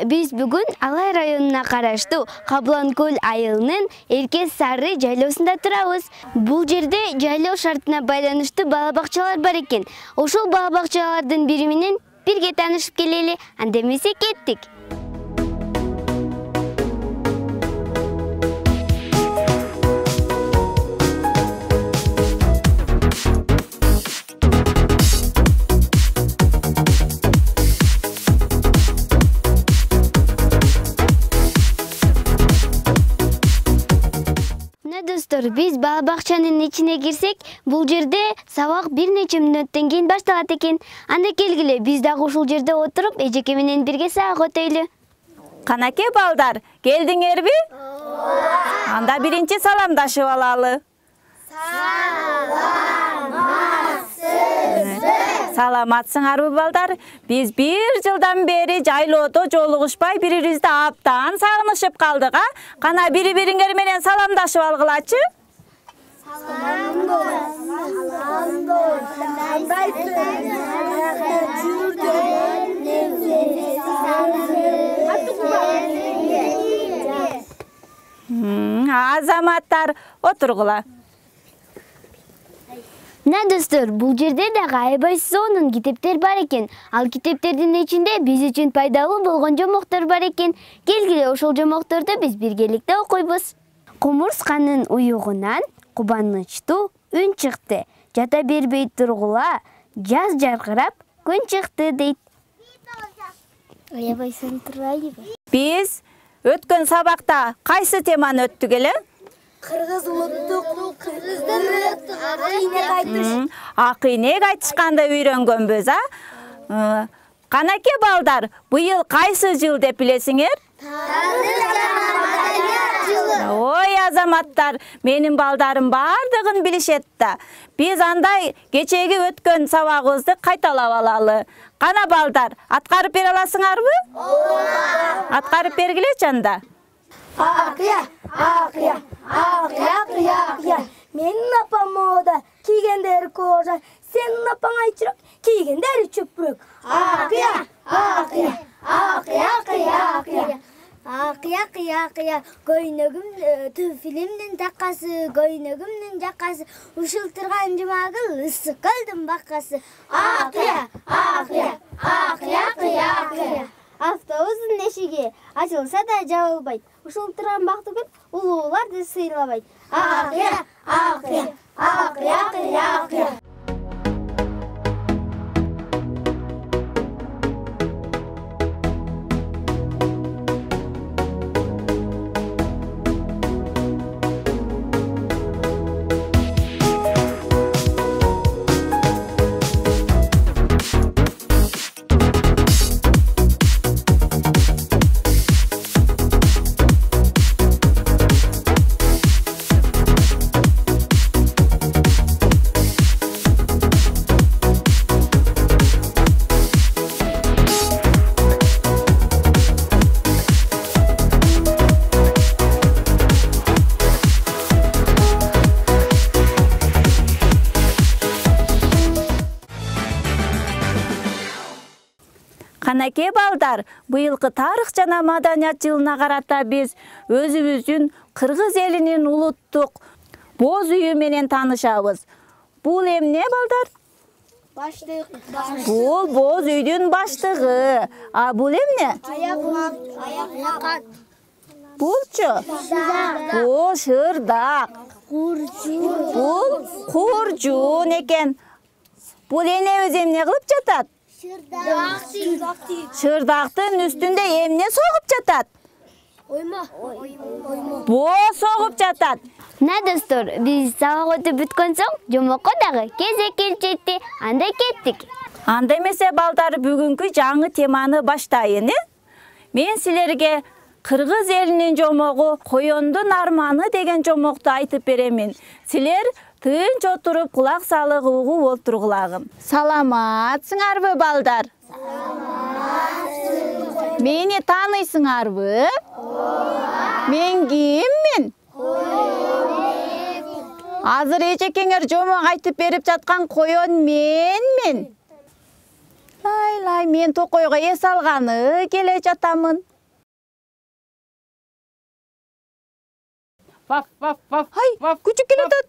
Биз бүгүн Алай районуна караштуу Кабланкөл айылынын Эрке Сары жайлоосунда турабыз. Бул жерде жайлоо шартына байланыштуу бала бакчалар бар экен. Ошол бала бакчалардын бири менен бирге таанышып келели. Анда эмесе кеттик. Достор, биз бала бакчанын ичине кирсек, бул жерде сабак бир нече мүнөттөн кийин башталат экен. Анда келгиле, биз дагы ушул жерде отуруп, эжеке менен бирге сабак өтөйлү. Канаке балдар, келдиңерби? Анда биринчи саламдашып алалы. Саламатсыңарбы балдар? Биз бир жылдан бери жайлоодо жолугушпай бири-бирибизди абдан сагынышып калдык, а? Кана бири-бириңер менен саламдашып алгылачы. Азаматтар, отургула. Достор, бул жерде дагы аябай сонун китептер бар экен. Ал китептердин ичинде биз үчүн пайдалуу болгон жомоктор бар экен. Келгиле, ошол жомокторду биз биргеликте окуйбуз. Кумурсканын уюгунан кубанычтуу үн чыкты. Жата бербей тургула, жаз жаркырап, күн чыкты дейт. Аябай сонун турбайбы? Биз өткөн сабакта кайсы теманы өттүк эле? Кыргыз улуттук ак ийнек айтышканды үйрөнгөнбүз, а? Канаке балдар, быйыл кайсы жыл деп билесиңер? Ой, азаматтар, менин балдарым бардыгын билишет да. Биз андай кечеги өткөн сабагыбызды кайталап алалы. Кана балдар, аткарып бере аласыңарбы? Аткарып бергилечи анда. Акыя. Менин апам мода, кийгендери кожа, сенин апаң айчырак, кийгендери чөпүрөк. Акыя. Көйнөгүм түфилимдин такасы, көйнөгүмдүн жакасы, ушултурган жумагыл ысык көлдүн бакасы. Акыя. Автобустун эшиги ачылса да жабылбайт. Ушул турган бактыгүл улууларды сыйлабайт. Акыя. Канаке балдар, быйылкы тарых жана маданият жылына карата биз өзүбүздүн кыргыз элинин улуттук боз үйү менен таанышабыз. Бул эмне балдар? Баштык. Бул боз үйдүн баштыгы. А бул эмне? Аяк. Булчу? Бул шырдак. Бул куржун экен. Бул энебиз эмне кылып жатат? Шырдактын үстүндө эмне согуп жатат? Оймо. Боо согуп жатат. Достор, биз сабак өтүп бүткөн соң жомокко дагы кезек келип жетти. Анда кеттик. Анда эмесе балдар, бүгүнкү жаңы теманы баштайын, Мен силерге кыргыз элинин жомогу Коёндун арманы деген жомокту айтып беремин. Силер тынч отуруп кулак салып угуп отургулагын. Саламатсыңарбы балдар? Мени тааныйсыңарбы? Мен киммин? Азыр эжекеңер жомок айтып берип жаткан Коён менмин. Лай, мен токойго эс алганы келе жатамын. Ваф, ваф, ваф. Ай, күчүк келе атат.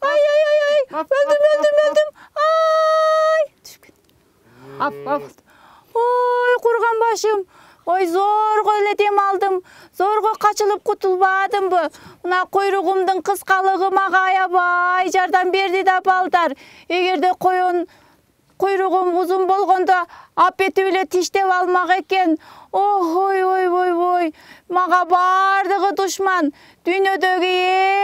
Ай. Өлдүм. Ай. Ваф, ваф. Ой, курган башым. Ой, зорго эле дем алдым. Зорго качылып кутулбадымбы? Мына куйругумдун кыскалыгы мага аябай жардам берди да балдар. Эгерде куйругум узун болгондо апетип эле тиштеп алмак экен. Ой. Мага бардыгы душман. Дүйнөдөгү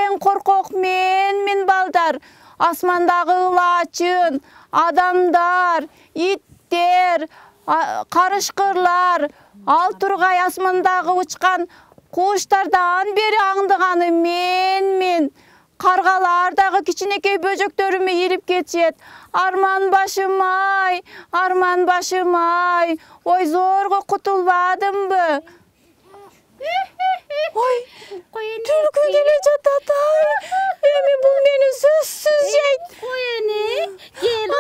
эң коркок менмин балдар. Асмандагы ылачын, адамдар, иттер, карышкырлар, ал тургай асмандагы учкан куштардан бери аңдыганы менмин. Каргалар дагы кичинекей бөжөктөрүмө ирип кетишет. Арман башым ай. Ой, зорго кутулбадымбы? Ой, түлкү келе жатат ай. Эми бул мени сөзсүз жейт. Коени, кел.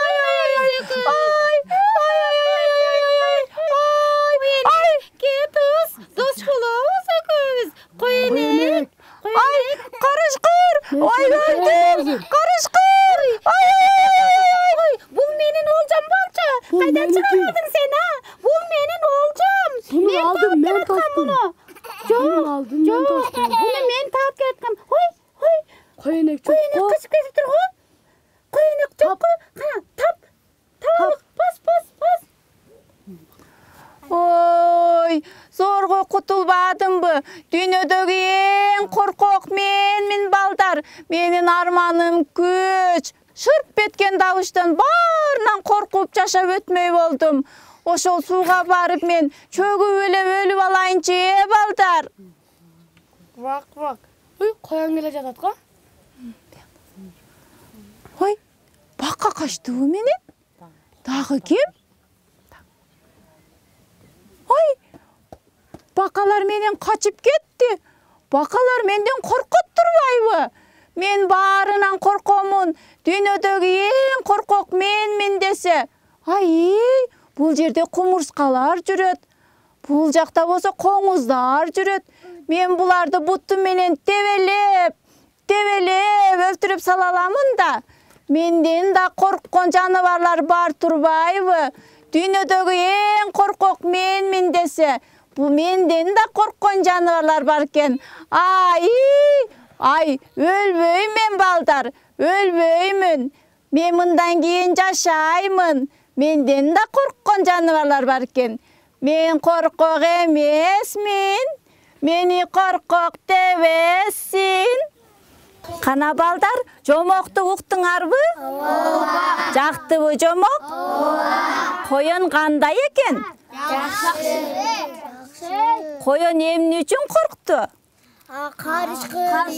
Ай. Кетус, дос болобуз экөөбүз. Коени. Ай, карышкыр. Ой, өлдүм. Карышкыр. Ай. Бул менин олжом болчу. Кайдан чыгардың сен, а? Бул менин олжом. Bunu aldım, ben taktım. Bunu aldım, ben taktım. Буну мен таап кеткем. Ой. Koyenek çok Коени kop. кычып кетип тургу. Коени жокку. Кана, тап. Бас. Ой, зорго кутулбадымбы? Дүйнөдөгү эң коркок менмин балдар. Менин арманым күч. Шырп эткен табыштан баарынан коркуп жашап өтмөй болдум. Ошол сууга барып мен чөгүп эле өлүп алайынчы балдар. Vak. Uy, koyan gele jatat ko. Ой, бакка качтыбы менен? Дагы ким? Ой, бакалар менен качып кетти. Бакалар менден коркот турбайбы? Мен баарынан коркомун. Дүйнөдөгү эң коркок менмин десе. Ай, бул жерде кумурскалар жүрөт. Бул жакта болсо коңуздар жүрөт. Мен буларды буттум менен тебелеп өлтүрүп сала аламын да. Менден да корккон жаныбарлар бар турбайбы? Дүйнөдөгү эң коркок менмин десе, бул менден да корккон жаныбарлар бар экен. Ай, өлбөймүн балдар, өлбөймүн. Мен мындан кийин жашаймын. Менден да корккон жаныбарлар бар экен. Мен коркок эмесмин. Мени коркок дебесин. Кана балдар, жомокту уктуңарбы? Ооба. Жактыбы жомок? Ооба. Коyon кандай экен? Жакшы. Коyon эмне үчүн коркту? Карышкыр.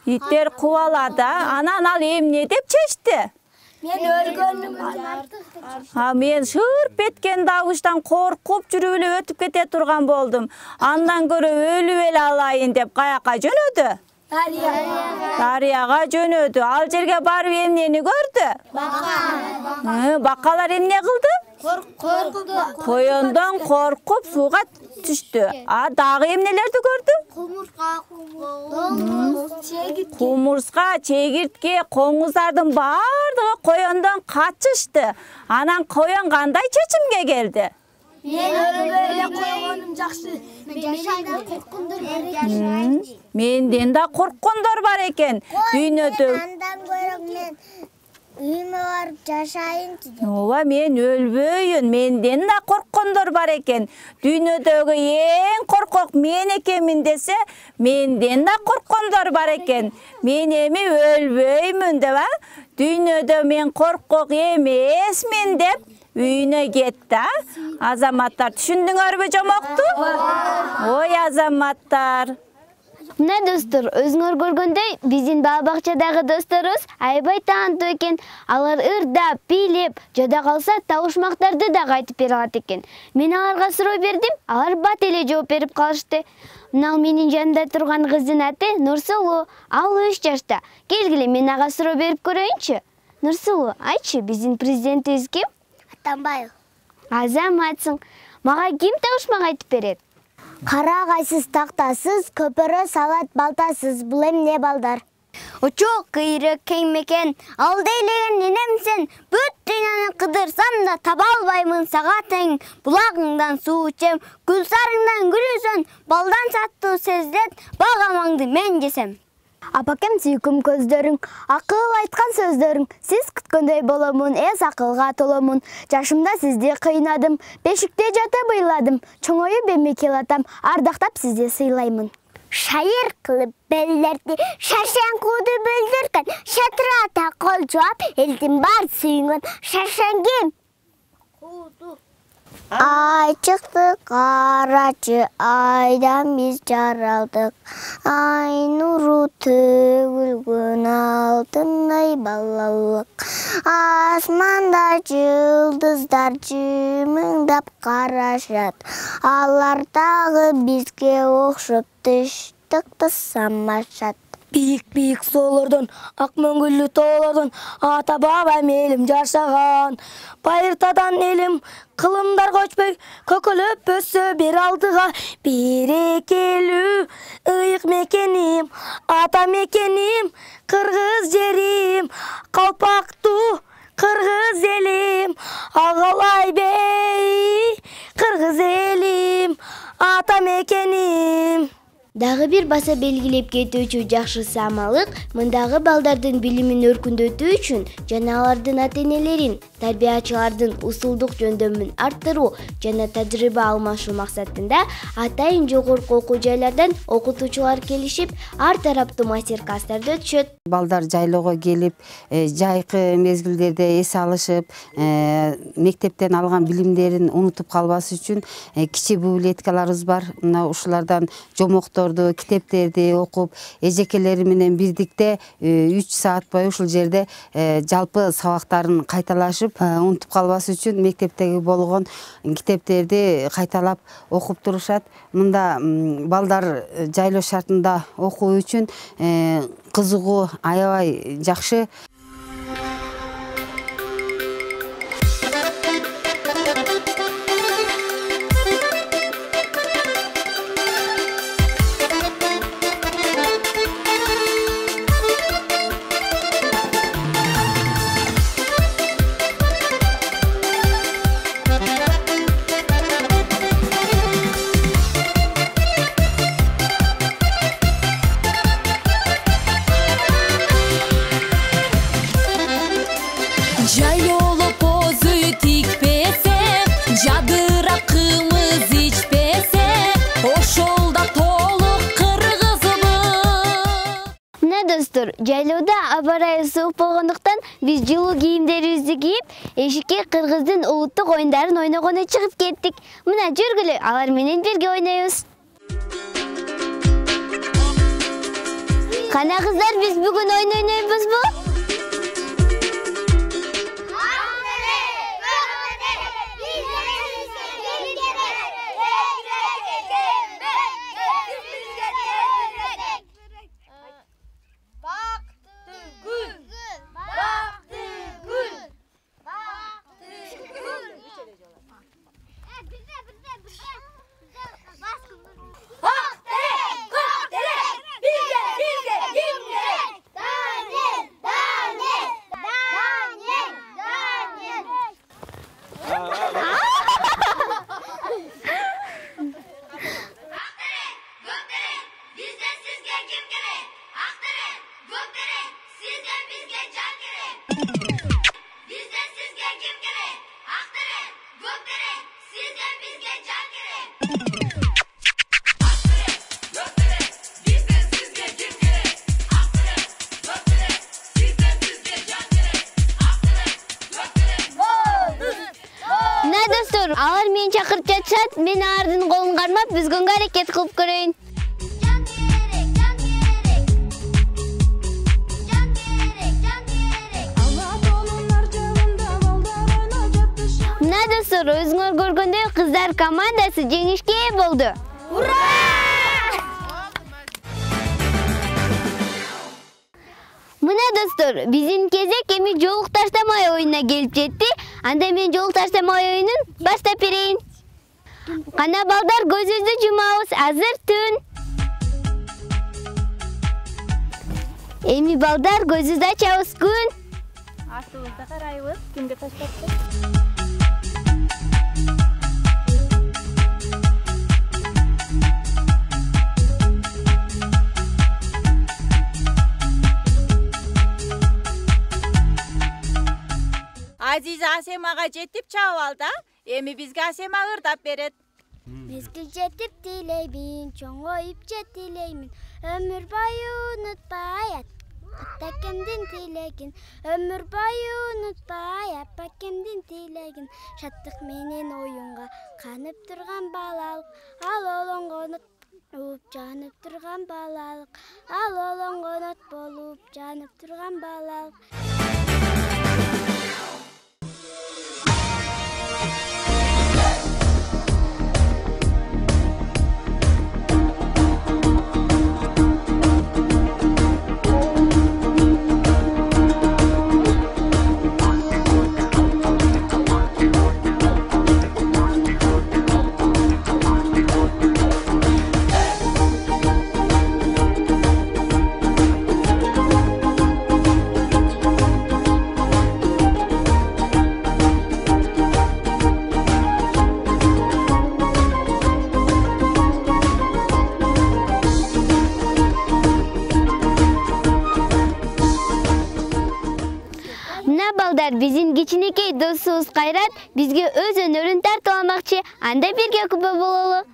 Иттер кубалады, анан ал эмне деп чечти? Мен өлгөнүм. Мен шырп эткен дабыштан коркуп жүрүп эле өтүп кете турган болдум. Андан көрө өлүп эле алайын деп каяка жөнөдү? Дарыяга жөнөдү. Ал жерге барып эмнени көрдү? Бакалар эмне кылды? Коркуду. Коyoндон коркуп сууга түштү. Дагы эмнелерди көрдү? Кумурска, чегиртке, коңуздардын бардыгы коyoндон качышты. Анан коyon кандай чечимге келди? Мен өлбөй эле койгонум жакшы. Менден корккондор бар экен. Менден да корккондор бар экен. Дүйнөдө. Андан көрө мен үйүмө барып жашайынчы. Ооба, мен өлбөйүн. Менден да корккондор бар экен. Дүйнөдөгү эң коркок мен экенмин десе, менден да корккондор бар экен. Мен эми өлбөймүн деп, дүйнөдө мен коркок эмесмин деп үйүнө кетти. Азаматтар, түшүндүңөрбү жомокту? Ой, азаматтар. Мына достор, өзүңөр көргөндөй, биздин бала бакчадагы досторубуз аябай таанттуу экен. Алар ырдап, бийлеп, жада калса табышмактарды да айтып бере алат экен. Мен аларга суроо бердим, алар бат эле жооп берип калышты. Мына менин жанымда турган кыздын аты Нурсулуу. Ал 3 жашта. Келгиле, мен ага суроо берип көрөйүнчү. Нурсулуу, айтчы, биздин президентибиз ким? Атанбаев. Азаматсың. Мага ким табышмак айтып берет? Карагайсыз тактасыз, көпөрө салат балтасыз. Бул эмне балдар? Учок кыйрык кеңмекен, ал дейлеген енемсен, бүт дүйнөнү кыдырсам да таба албаймын сага тең. Булагыңдан суу ичем, гүлсарыңдан гүл үзөн, балдан саттуу сездет, багамаңды мен жесем. Апакем сүйкүм көздөрүң, акыл айткан сөздөрүң, сиз күткөндөй боломун, эс акылга толомун. Жашымда сизди кыйнадым, бешикте жатып ыйладым, чоңоюп эми келатам, ардактап сизди сыйлаймын. Шайыр кылып белдерди, шашан куду бүлдүргөн, шатырата кол жууп, элдин бар сүйүнгөн, шашан ким? Куду. Ай чыкты карачы, айдан биз жаралдык. Ай нуру төгүлгөн алтындай балалык. Асманда жылдыздар жымыңдап карашат. Алар дагы бизге окшоп тыштыкты самашат. Бийик-бийик соолордон, ак мөңгүлүү тоолордон ата бабам элим жашаган. Байыртадан элим кылымдар көчпөй, көкөлөп өссө бир алдыга. Берекелүү ыйык мекеним, ата мекеним, кыргыз жерим, калпактуу кыргыз элим, агалай бей кыргыз элим, ата мекеним. Дагы бир баса белгилеп кетүүчү жакшы самалык мындагы балдардын билимин өркүндөтүү үчүн жана алардын ата-энелерин, тарбиячылардын усулдук жөндөмүн арттыруу жана тажрыйба алмашуу максатында атайын жогорку окуу жайлардан окутуучулар келишип, ар тараптуу мастер-класстарды өтүшөт. Балдар жайлоого келип, жайкы мезгилдерде эс алышып, мектептен алган билимдерин унутуп калбас үчүн кичи библиотекаларыбыз бар. Мына ушулардан жомокторду, китептерди окуп, эжекелери менен бирдикте 3 саат бою ушул жерде жалпы сабактарын кайталашып, унутуп калбас үчүн мектептеги болгон китептерди кайталап окуп турушат. Мында балдар жайлоо шартында окуу үчүн кызыгуу аябай жакшы. Жайлоодо аба ырайы суук болгондуктан биз жылуу кийимдерибизди кийип, эшикке кыргыздын улуттук оюндарын ойногону чыгып кеттик. Мына жүргүлө, алар менен бирге ойнойбуз. Кана кыздар, биз бүгүн ойун ойнойбузбу? Алар мени чакырып жатышат, мен алардын колун кармап, бүзгөнгө аракет кылып көрөйүн. Мына достор, өзүңөр көргөндөй кыздар командасы жеңишке ээ болду. Ура! Мына достор, биздин кезек эми жолук таштамай оюнуна келип жетти. Анда мен жолук таштамай оюнун баштап берейин. Кана балдар, көзүбүздү жумабыз, азыр түн. Эми балдар, көзүбүздү ачабыз, күн. Артыбызда карайбыз, кимге таштапты? Азиз Асемага жетип чабып алды. Эми бизге Асема ырдап берет. Мезгил жетип тилеймин, чоңоюп жет тилеймин. Өмүр бою унутпай атакемдин тилегин. Өмүр бою унутпай апакемдин тилегин. Шаттык менен оюнга канып турган балалык. Ал олоңгонот болуп жанып турган балалык. Ал олоңгонот болуп жанып турган балалык. Биздин кичинекей досубуз Кайрат бизге өз өнөрүн тартууламакчы. Анда бирге күбө бололу.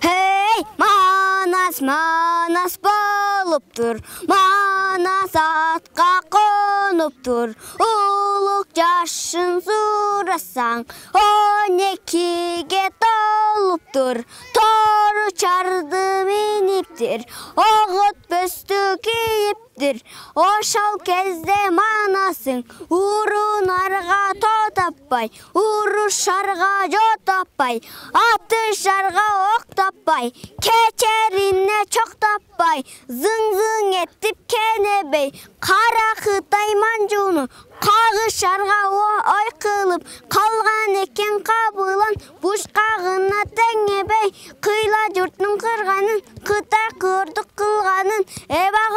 Hey, Манас, Манас болуп тур, Манас атка конуп тур. Улук жашын сурасаң, 12-ге толуп тур. Тору чарды миниптир, огот бөстү кийиптир. Ошол кезде Манасың урунарга тоо таппай, урушарга жоо таппай, атышарга ок таппай, кечерине чок таппай, зың-зың этип кенебей, кара Кытай манжууну кагышарга ой кылып калган экен кабылан, бушкагына теңебей, кыйла журттун кырганын, Кытай кырдык кылганын, эбак